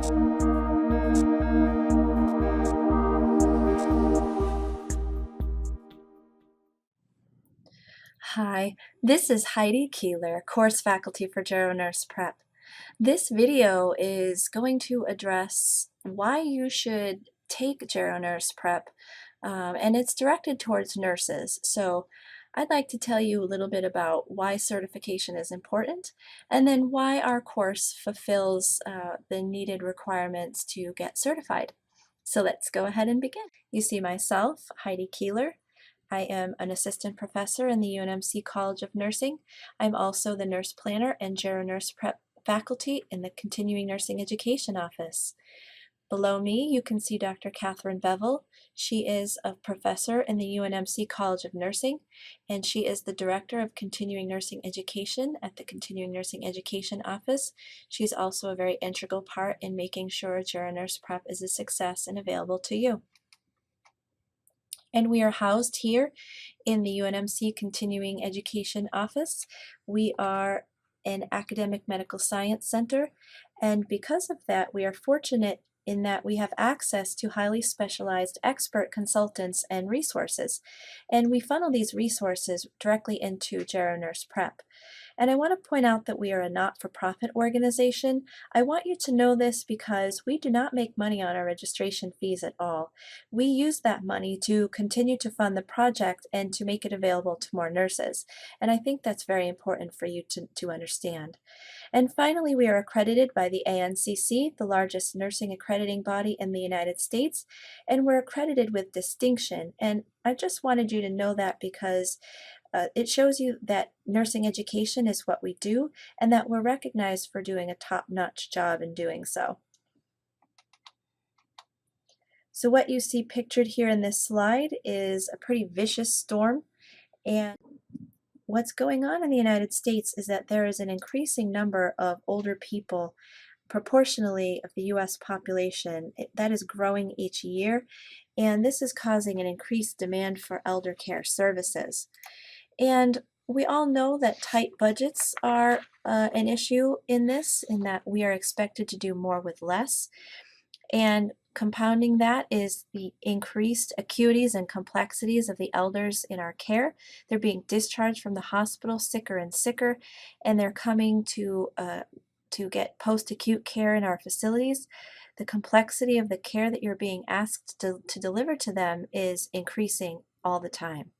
Hi, this is Heidi Keeler, course faculty for GeroNursePrep. This video is going to address why you should take GeroNursePrep, and it's directed towards nurses. So I'd like to tell you a little bit about why certification is important, and then why our course fulfills the needed requirements to get certified. So let's go ahead and begin. You see myself, Heidi Keeler. I am an assistant professor in the UNMC College of Nursing. I'm also the nurse planner and GeroNursePrep faculty in the Continuing Nursing Education Office. Below me, you can see Dr. Catherine Bevel. She is a professor in the UNMC College of Nursing, and she is the Director of Continuing Nursing Education at the Continuing Nursing Education Office. She's also a very integral part in making sure GeroNursePrep is a success and available to you. And we are housed here in the UNMC Continuing Education Office. We are an academic medical science center, and because of that, we are fortunate in that we have access to highly specialized expert consultants and resources, and we funnel these resources directly into GeroNursePrep. And I want to point out that we are a not-for-profit organization. I want you to know this because we do not make money on our registration fees at all. We use that money to continue to fund the project and to make it available to more nurses. And I think that's very important for you to understand. And finally, we are accredited by the ANCC, the largest nursing accrediting body in the United States, and we're accredited with distinction. And I just wanted you to know that because it shows you that nursing education is what we do and that we're recognized for doing a top-notch job in doing so. So what you see pictured here in this slide is a pretty vicious storm, and what's going on in the United States is that there is an increasing number of older people proportionally of the US population that is growing each year, and this is causing an increased demand for elder care services. And we all know that tight budgets are an issue in this, in that we are expected to do more with less. And compounding that is the increased acuities and complexities of the elders in our care. They're being discharged from the hospital sicker and sicker, and they're coming to get post-acute care in our facilities. The complexity of the care that you're being asked to deliver to them is increasing all the time.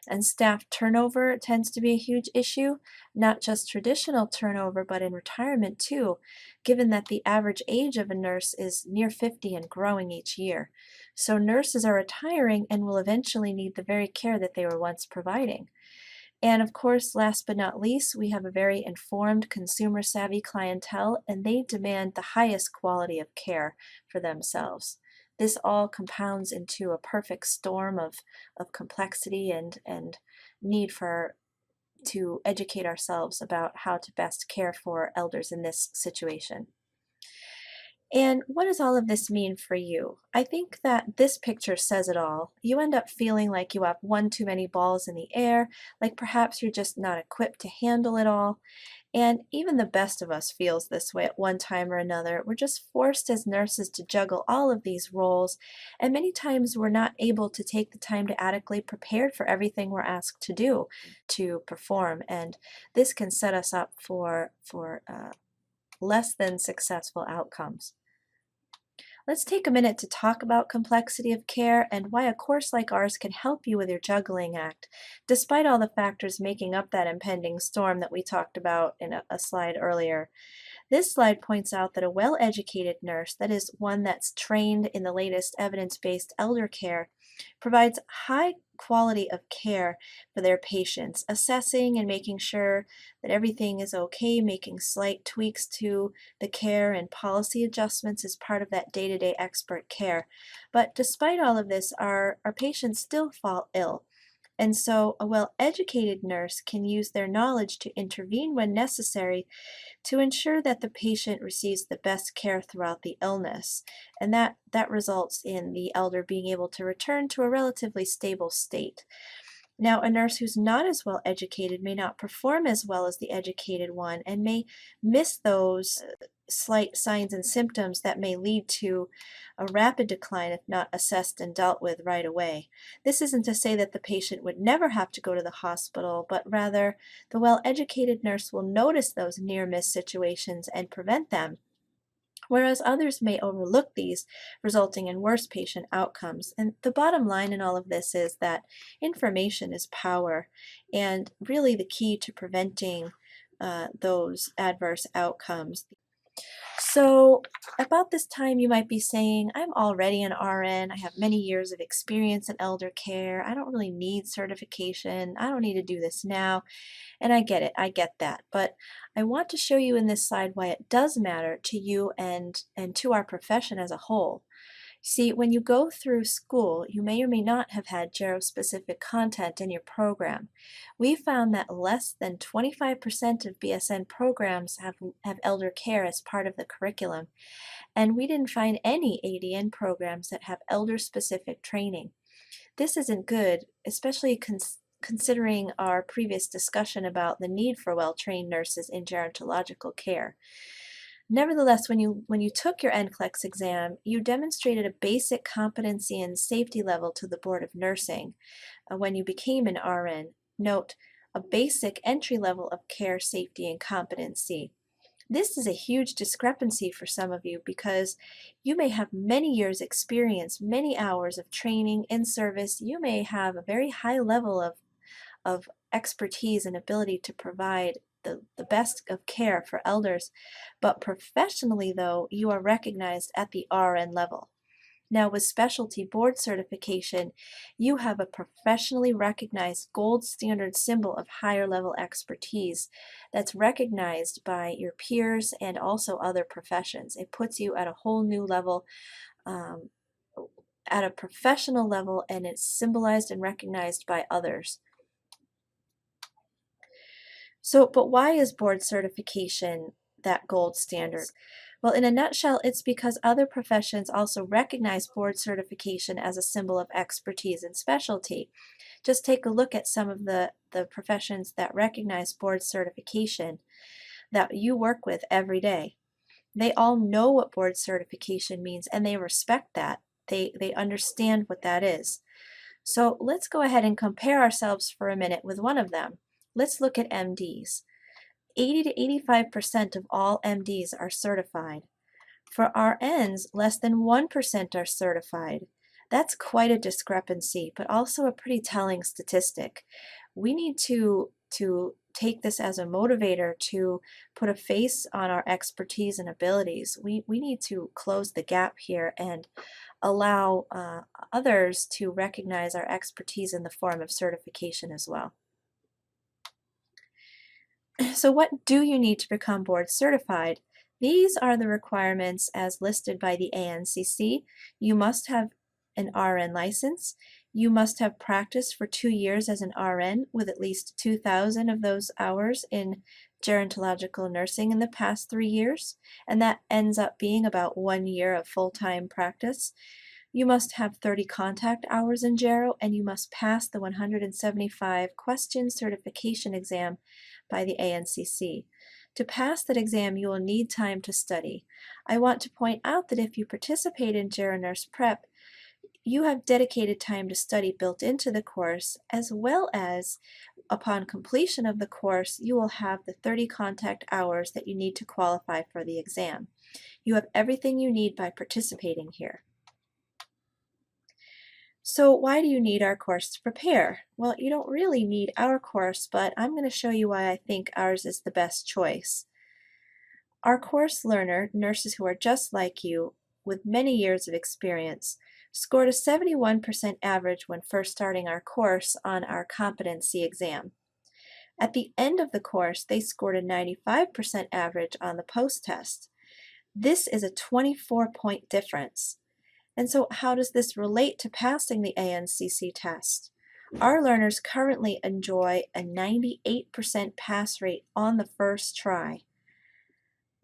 And staff turnover tends to be a huge issue, not just traditional turnover, but in retirement too, given that the average age of a nurse is near 50 and growing each year. So nurses are retiring and will eventually need the very care that they were once providing. And of course, last but not least, we have a very informed, consumer-savvy clientele, and they demand the highest quality of care for themselves. This all compounds into a perfect storm of complexity and need to educate ourselves about how to best care for elders in this situation. And what does all of this mean for you? I think that this picture says it all. You end up feeling like you have one too many balls in the air, like perhaps you're just not equipped to handle it all. And even the best of us feels this way at one time or another. We're just forced as nurses to juggle all of these roles, and many times we're not able to take the time to adequately prepare for everything we're asked to do, to perform. And this can set us up for less than successful outcomes. Let's take a minute to talk about complexity of care and why a course like ours can help you with your juggling act, despite all the factors making up that impending storm that we talked about in a slide earlier. This slide points out that a well-educated nurse, that is one that's trained in the latest evidence-based elder care, provides high quality of care for their patients, assessing and making sure that everything is okay, making slight tweaks to the care and policy adjustments as part of that day-to-day expert care. But despite all of this, our patients still fall ill. And so a well-educated nurse can use their knowledge to intervene when necessary to ensure that the patient receives the best care throughout the illness. And that results in the elder being able to return to a relatively stable state. Now, a nurse who's not as well educated may not perform as well as the educated one and may miss those slight signs and symptoms that may lead to a rapid decline if not assessed and dealt with right away. This isn't to say that the patient would never have to go to the hospital, but rather the well-educated nurse will notice those near-miss situations and prevent them, whereas others may overlook these, resulting in worse patient outcomes. And the bottom line in all of this is that information is power, and really the key to preventing those adverse outcomes. So about this time you might be saying, I'm already an RN, I have many years of experience in elder care, I don't really need certification, I don't need to do this now. And I get it, I get that. But I want to show you in this slide why it does matter to you and to our profession as a whole. See, when you go through school, you may or may not have had Gero-specific content in your program. We found that less than 25% of BSN programs have elder care as part of the curriculum, and we didn't find any ADN programs that have elder-specific training. This isn't good, especially considering our previous discussion about the need for well-trained nurses in gerontological care. Nevertheless, when you took your NCLEX exam, you demonstrated a basic competency and safety level to the Board of Nursing when you became an RN. Note, a basic entry level of care, safety, and competency. This is a huge discrepancy for some of you because you may have many years experience, many hours of training in service. You may have a very high level of expertise and ability to provide the best of care for elders, but professionally though, you are recognized at the RN level. Now with specialty board certification, you have a professionally recognized gold standard symbol of higher level expertise that's recognized by your peers and also other professions. It puts you at a whole new level, at a professional level, and it's symbolized and recognized by others. So, but why is board certification that gold standard? Well, in a nutshell, it's because other professions also recognize board certification as a symbol of expertise and specialty. Just take a look at some of the professions that recognize board certification that you work with every day. They all know what board certification means and they respect that. They understand what that is. So let's go ahead and compare ourselves for a minute with one of them. Let's look at MDs. 80 to 85% of all MDs are certified. For RNs, less than 1% are certified. That's quite a discrepancy, but also a pretty telling statistic. We need to take this as a motivator to put a face on our expertise and abilities. We need to close the gap here and allow others to recognize our expertise in the form of certification as well. So what do you need to become board certified? These are the requirements as listed by the ANCC. You must have an RN license. You must have practiced for 2 years as an RN with at least 2,000 of those hours in gerontological nursing in the past 3 years, and that ends up being about 1 year of full-time practice. You must have 30 contact hours in Gero, and you must pass the 175 question certification exam by the ANCC. To pass that exam, you will need time to study. I want to point out that if you participate in GeroNursePrep, you have dedicated time to study built into the course, as well as upon completion of the course, you will have the 30 contact hours that you need to qualify for the exam. You have everything you need by participating here. So why do you need our course to prepare? Well, you don't really need our course, but I'm going to show you why I think ours is the best choice. Our course learner, nurses who are just like you, with many years of experience, scored a 71% average when first starting our course on our competency exam. At the end of the course, they scored a 95% average on the post-test. This is a 24-point difference. And so how does this relate to passing the ANCC test? Our learners currently enjoy a 98% pass rate on the first try.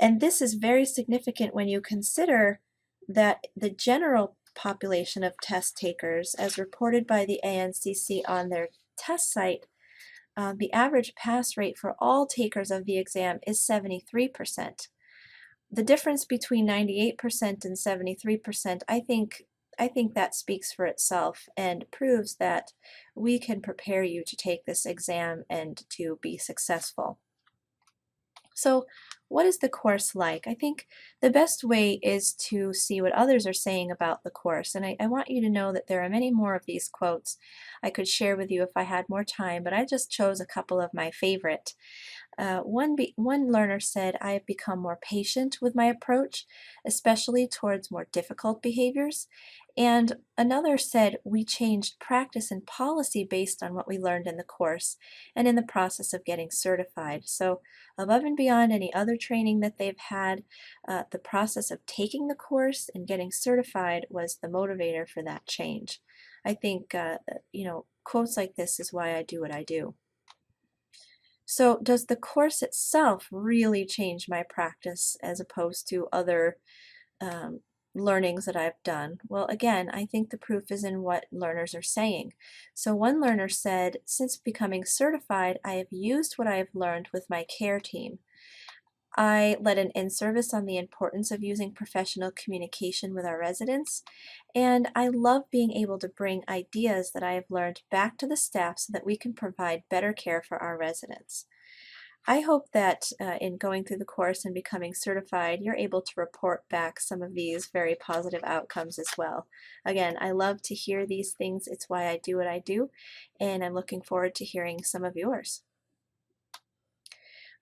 And this is very significant when you consider that the general population of test takers, as reported by the ANCC on their test site, the average pass rate for all takers of the exam is 73%. the difference between 98% and 73%, I think that speaks for itself and proves that we can prepare you to take this exam and to be successful. So, what is the course like? I think the best way is to see what others are saying about the course. And I want you to know that there are many more of these quotes I could share with you if I had more time, but I just chose a couple of my favorite. One learner said, I have become more patient with my approach, especially towards more difficult behaviors. And another said, we changed practice and policy based on what we learned in the course and in the process of getting certified. So, above and beyond any other training that they've had, the process of taking the course and getting certified was the motivator for that change. I think, quotes like this is why I do what I do. So does the course itself really change my practice as opposed to other um, learnings that I've done? Well, again, I think the proof is in what learners are saying. So one learner said, since becoming certified, I have used what I have learned with my care team. I led an in-service on the importance of using professional communication with our residents, and I love being able to bring ideas that I have learned back to the staff so that we can provide better care for our residents. I hope that in going through the course and becoming certified, you're able to report back some of these very positive outcomes as well. Again, I love to hear these things. It's why I do what I do, and I'm looking forward to hearing some of yours.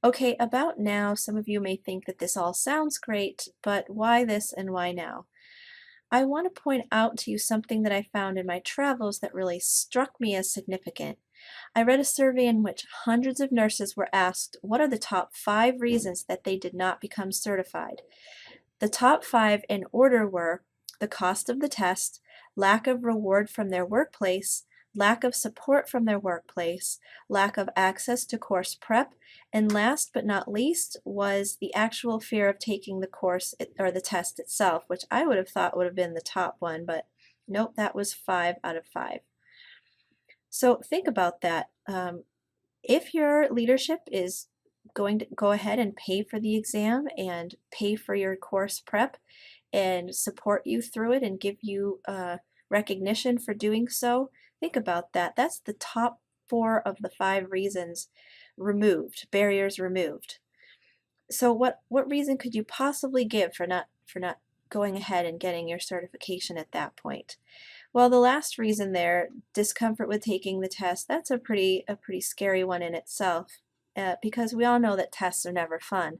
Okay, about now, some of you may think that this all sounds great, but why this and why now? I want to point out to you something that I found in my travels that really struck me as significant. I read a survey in which hundreds of nurses were asked what are the top 5 reasons that they did not become certified. The top 5 in order were the cost of the test, lack of reward from their workplace, lack of support from their workplace, lack of access to course prep, and last but not least was the actual fear of taking the course or the test itself, which I would have thought would have been the top one, but nope, that was 5 out of 5. So think about that. If your leadership is going to go ahead and pay for the exam and pay for your course prep and support you through it and give you recognition for doing so, think about that. That's the top 4 of the 5 reasons removed, barriers removed. So what reason could you possibly give for not going ahead and getting your certification at that point? Well, the last reason there, discomfort with taking the test, that's a pretty scary one in itself, because we all know that tests are never fun.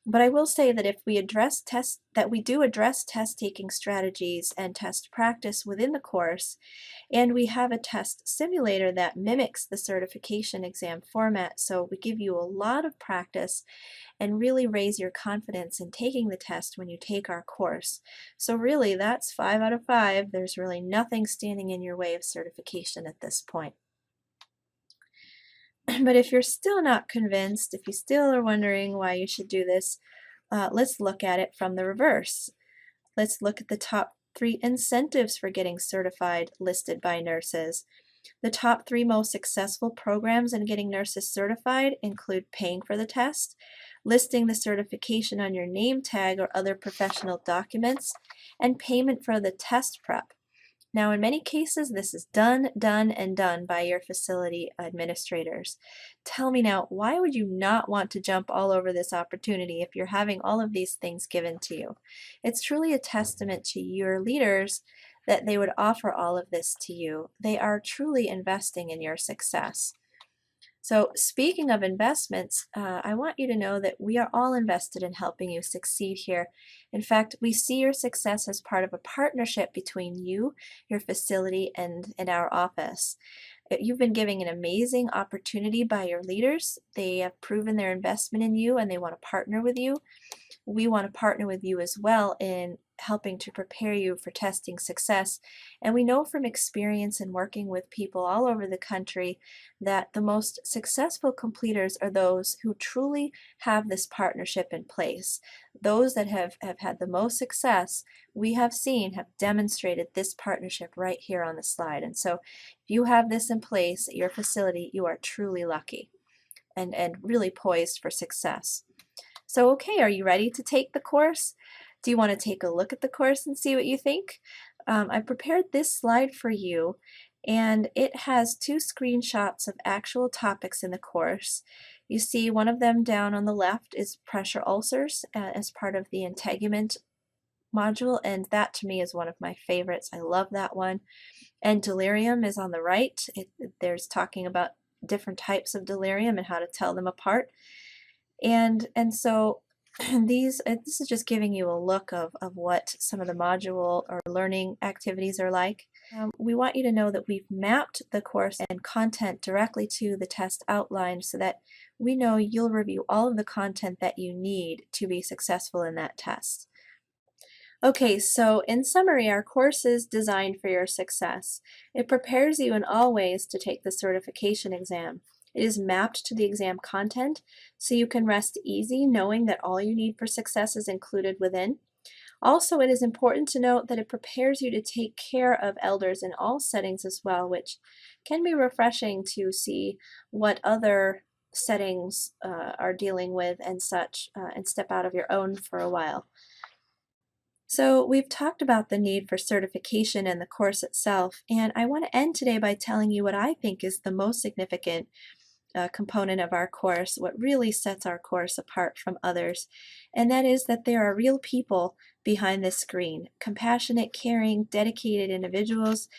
But I will say that if we address test that we do address test taking strategies and test practice within the course, and we have a test simulator that mimics the certification exam format, so we give you a lot of practice and really raise your confidence in taking the test when you take our course. So really, that's 5 out of 5. There's really nothing standing in your way of certification at this point. But if you're still not convinced, if you still are wondering why you should do this, let's look at it from the reverse. Let's look at the top 3 incentives for getting certified listed by nurses. The top 3 most successful programs in getting nurses certified include paying for the test, listing the certification on your name tag or other professional documents, and payment for the test prep. Now, in many cases, this is done, and done by your facility administrators. Tell me now, why would you not want to jump all over this opportunity if you're having all of these things given to you? It's truly a testament to your leaders that they would offer all of this to you. They are truly investing in your success. So speaking of investments, I want you to know that we are all invested in helping you succeed here. In fact, we see your success as part of a partnership between you, your facility, and our office. You've been given an amazing opportunity by your leaders. They have proven their investment in you and they want to partner with you. We want to partner with you as well in helping to prepare you for testing success. And we know from experience in working with people all over the country that the most successful completers are those who truly have this partnership in place. Those that have had the most success, we have seen, have demonstrated this partnership right here on the slide. And so if you have this in place at your facility, you are truly lucky and really poised for success. So, okay, are you ready to take the course? Do you want to take a look at the course and see what you think? I prepared this slide for you, and it has two screenshots of actual topics in the course. You see one of them down on the left is pressure ulcers as part of the integument module, and that to me is one of my favorites. I love that one. And delirium is on the right. There's talking about different types of delirium and how to tell them apart. And so this is just giving you a look of what some of the module or learning activities are like. We want you to know that we've mapped the course and content directly to the test outline so that we know you'll review all of the content that you need to be successful in that test. Okay, so in summary, our course is designed for your success. It prepares you in all ways to take the certification exam. It is mapped to the exam content, so you can rest easy knowing that all you need for success is included within. Also, it is important to note that it prepares you to take care of elders in all settings as well, which can be refreshing to see what other settings are dealing with and such, and step out of your own for a while. So we've talked about the need for certification in the course itself, and I want to end today by telling you what I think is the most significant component of our course, what really sets our course apart from others, and that is that there are real people behind this screen, compassionate, caring, dedicated individuals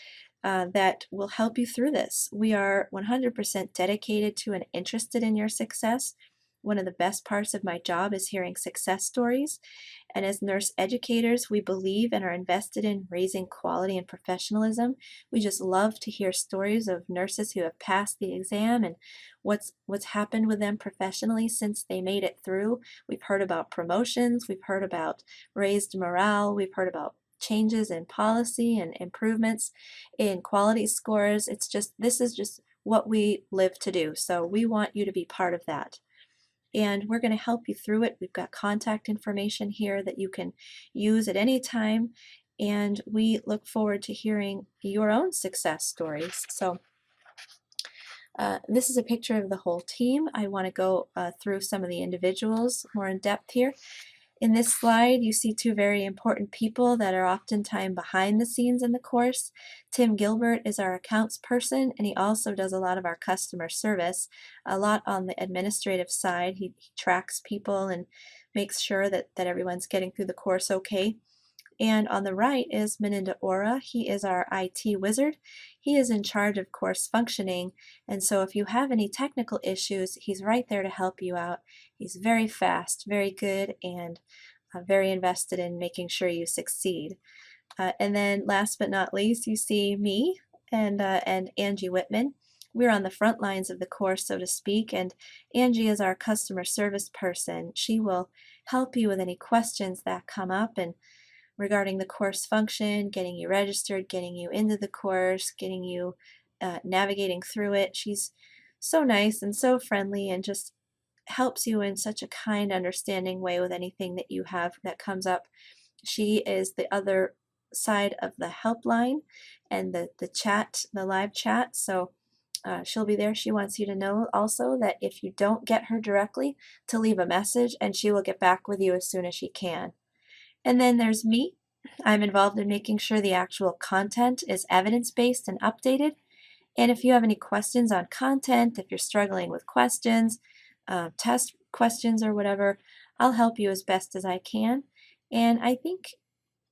that will help you through this. We are 100% dedicated to and interested in your success. One of the best parts of my job is hearing success stories. And as nurse educators, we believe and are invested in raising quality and professionalism. We just love to hear stories of nurses who have passed the exam and what's happened with them professionally since they made it through. We've heard about promotions, we've heard about raised morale, we've heard about changes in policy and improvements in quality scores. This is just what we live to do. So we want you to be part of that. And we're going to help you through it. We've got contact information here that you can use at any time. And we look forward to hearing your own success stories. So this is a picture of the whole team. I want to go through some of the individuals more in depth here. In this slide, you see two very important people that are oftentimes behind the scenes in the course. Tim Gilbert is our accounts person, and he also does a lot of our customer service, a lot on the administrative side. He tracks people and makes sure that everyone's getting through the course okay. And on the right is Meninda Ora. He is our IT wizard. He is in charge of course functioning, and so if you have any technical issues, he's right there to help you out. He's very fast, very good, and very invested in making sure you succeed. And then last but not least, you see me and Angie Whitman. We're on the front lines of the course, so to speak, and Angie is our customer service person. She will help you with any questions that come up and regarding the course function, getting you registered, getting you into the course, getting you navigating through it. She's so nice and so friendly and just helps you in such a kind, understanding way with anything that you have that comes up. She is the other side of the helpline and the chat, the live chat. So she'll be there. She wants you to know also that if you don't get her directly, to leave a message and she will get back with you as soon as she can. And then there's me. I'm involved in making sure the actual content is evidence-based and updated. And if you have any questions on content, if you're struggling with questions, test questions or whatever, I'll help you as best as I can. And I think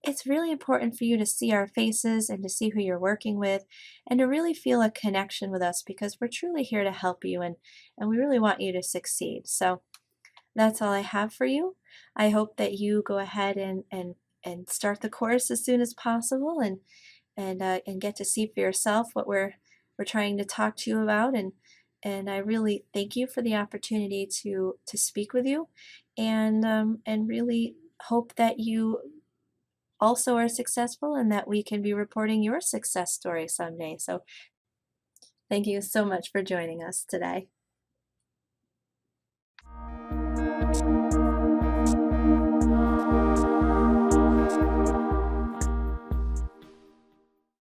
it's really important for you to see our faces and to see who you're working with and to really feel a connection with us because we're truly here to help you and we really want you to succeed. So that's all I have for you. I hope that you go ahead and start the course as soon as possible and get to see for yourself what we're trying to talk to you about and I really thank you for the opportunity to speak with you and really hope that you also are successful and that we can be reporting your success story someday. So thank you so much for joining us today.